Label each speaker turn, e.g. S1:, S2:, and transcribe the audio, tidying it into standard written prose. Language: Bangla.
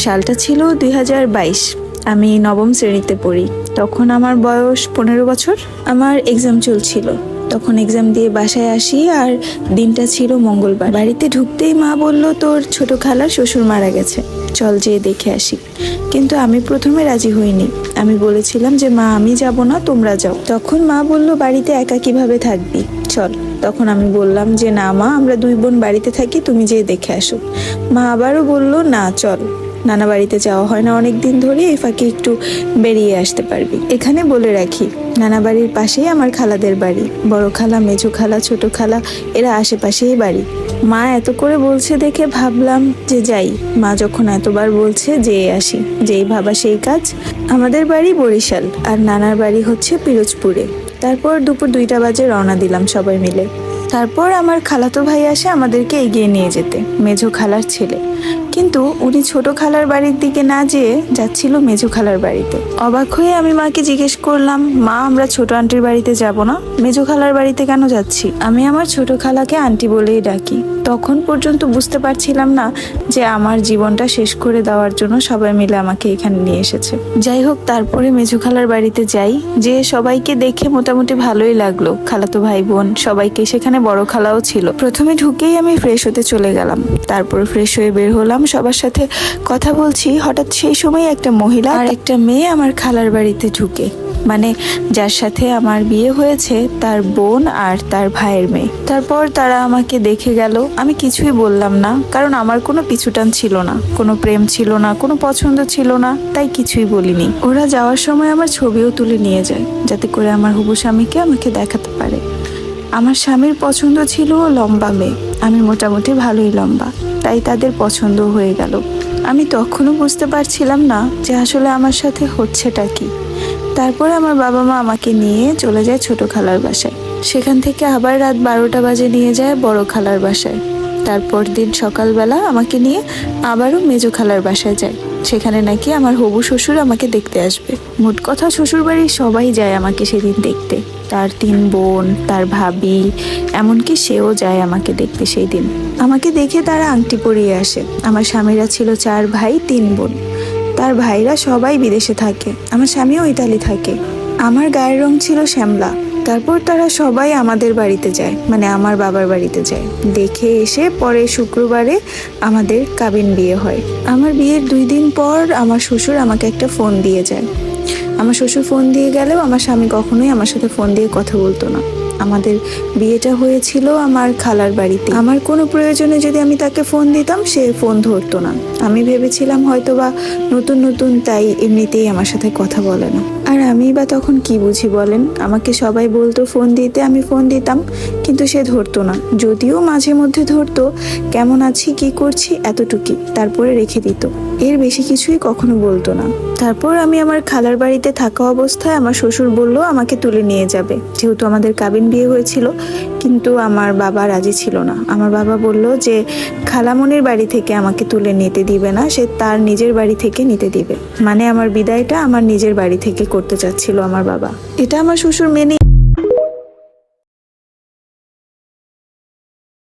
S1: সালটা ছিল 2022। আমি নবম শ্রেণীতে পড়ি। তখন আমার বয়স 15 বছর। আমার এক্সাম চলছিল। তখন এক্সাম দিয়ে বাসায় আসি, আর দিনটা ছিল মঙ্গলবার। বাড়িতে ঢুকতেই মা বলল, তোর ছোট খালার শ্বশুর মারা গেছে, চল যেয়ে দেখে আসি। কিন্তু আমি প্রথমে রাজি হইনি। আমি বলেছিলাম যে মা, আমি যাব না, তোমরা যাও। তখন মা বলল, বাড়িতে একা কিভাবে থাকবি, চল। তখন আমি বললাম যে না মা, আমরা দুই বোন বাড়িতে থাকি, তুমি যেয়ে দেখে আসো। মা আবারও বলল, না চল, নানা বাড়িতে যাওয়া হয় না অনেক দিন ধরে, এই ফাঁকে একটু বেরিয়ে আসতে পারবি। এখানে বলে রাখি, নানা বাড়ির পাশেই আমার খালাদের বাড়ি। বড় খালা, মেজো খালা, ছোট খালা এরা আশেপাশেই বাড়ি। মা এত করে বলছে দেখে ভাবলাম যে যাই। মা যখন এতবার বলছে, যেয়ে আসি। যেই ভাবা সেই কাজ। আমাদের বাড়ি বরিশাল, আর নানার বাড়ি হচ্ছে পিরোজপুরে। তারপর দুপুর 2টা বাজে রওনা দিলাম সবাই মিলে। তারপর আমার খালাতো ভাই আসে আমাদেরকে এগিয়ে নিয়ে যেতে, মেজো খালার ছেলে। কিন্তু উনি ছোট খালার বাড়ির দিকে না যেয়ে যাচ্ছিল মেজো খালার বাড়িতে। অবাক হয়ে আমি মাকে জিজ্ঞেস করলাম, মা, আমরা ছোট আন্টির বাড়িতে যাব না, মেজো খালার বাড়িতে কেন যাচ্ছি? আমি আমার ছোট খালাকে আন্টি বলেই ডাকি। তখন পর্যন্ত বুঝতে পারছিলাম না যে আমার জীবনটা শেষ করে দেওয়ার জন্য সবাই মিলে আমাকে এখানে নিয়ে এসেছে। যাই হোক, তারপরে মেজো খালার বাড়িতে যাই। যে সবাইকে দেখে মোটামুটি ভালোই লাগলো, খালাতো ভাই বোন সবাইকে। সেখানে বড় খালাও ছিল। প্রথমে ঢুকেই আমি ফ্রেশ হতে চলে গেলাম। তারপর ফ্রেশ হয়ে বের হলাম, সবার সাথে কথা বলছি। হঠাৎ সেই সময় একটা মহিলা আর একটা মেয়ে আমার খালার বাড়িতে ঢুকে, মানে যার সাথে আমার বিয়ে হয়েছে তার বোন আর তার ভাইয়ের মেয়ে। তারপর তারা আমাকে দেখে গেল। আমি কিছুই বললাম না, কারণ আমার কোনো পিছুটান ছিল না, কোনো প্রেম ছিল না, কোনো পছন্দ ছিল না, তাই কিছুই বলিনি। ওরা যাওয়ার সময় আমার ছবিও তুলে নিয়ে যায়, যাতে করে আমার হবু স্বামীকে আমাকে দেখাতে পারে। আমার স্বামীর পছন্দ ছিল লম্বা মেয়ে। আমি মোটামুটি ভালোই লম্বা, তাই তাদের পছন্দ হয়ে গেল। আমি তখনও বুঝতে পারছিলাম না যে আসলে আমার সাথে হচ্ছেটা কি। তারপর আমার বাবা মা আমাকে নিয়ে চলে যায় ছোট খালার বাসায়। সেখান থেকে আবার রাত 12টা বাজে নিয়ে যায় বড় খালার বাসায়। তারপর দিন সকালবেলা আমাকে নিয়ে আবারও মেজো খালার বাসায় যায়। সেখানে নাকি আমার হবু শ্বশুর আমাকে দেখতে আসবে। মোট কথা, শ্বশুর বাড়ির সবাই যায় আমাকে সেদিন দেখতে। তার 3 বোন, তার ভাবি, এমনকি সেও যায় আমাকে দেখতে সেই দিন। আমাকে দেখে তারা আংটি পরিয়ে আসে। আমার স্বামীরা ছিল 4 ভাই 3 বোন। তার ভাইরা সবাই বিদেশে থাকে, আমার স্বামীও ইতালি থাকে। আমার গায়ের রং ছিল শ্যামলা। তারপর তারা সবাই আমাদের বাড়িতে যায়, মানে আমার বাবার বাড়িতে যায়। দেখে এসে পরে শুক্রবারে আমাদের কাবিন বিয়ে হয়। আমার বিয়ের 2 দিন পর আমার শ্বশুর আমাকে একটা ফোন দিয়ে যায়। আমার শ্বশুর ফোন দিয়ে গেলেও আমার স্বামী কখনোই আমার সাথে ফোন দিয়ে কথা বলতো না। আমাদের বিয়েটা হয়েছিল আমার খালার বাড়িতে। আমার কোনো প্রয়োজনে যদি আমি তাকে ফোন দিতাম, সে ফোন ধরতো না। আমি ভেবেছিলাম হয়তোবা নতুন নতুন, তাই এমনিতেই আমার সাথে কথা বলে না। আর আমি বা তখন কি বুঝি বলেন? আমাকে সবাই বলতো ফোন দিতে, আমি ফোন দিতাম, কিন্তু সে ধরতো না। যদিও মাঝে মধ্যে ধরতো, কেমন আছি, কি করছি, এতটুকুই, তারপরে রেখে দিত। এর বেশি কিছুই কখনো বলতো না। তারপর আমি আমার খালার বাড়িতে থাকা অবস্থায় আমার শ্বশুর বলল আমাকে তুলে নিয়ে যাবে, যেহেতু আমাদের কাবিন বিয়ে হয়েছিল। কিন্তু আমার বাবা রাজি ছিল না। আমার বাবা বলল যে খালামনির বাড়ি থেকে আমাকে তুলে নিতে দিবে না, সে তার নিজের বাড়ি থেকে নিতে দিবে। মানে আমার বিদায়টা আমার নিজের বাড়ি থেকে করতে চাচ্ছিল আমার বাবা। এটা আমার শ্বশুর মেনে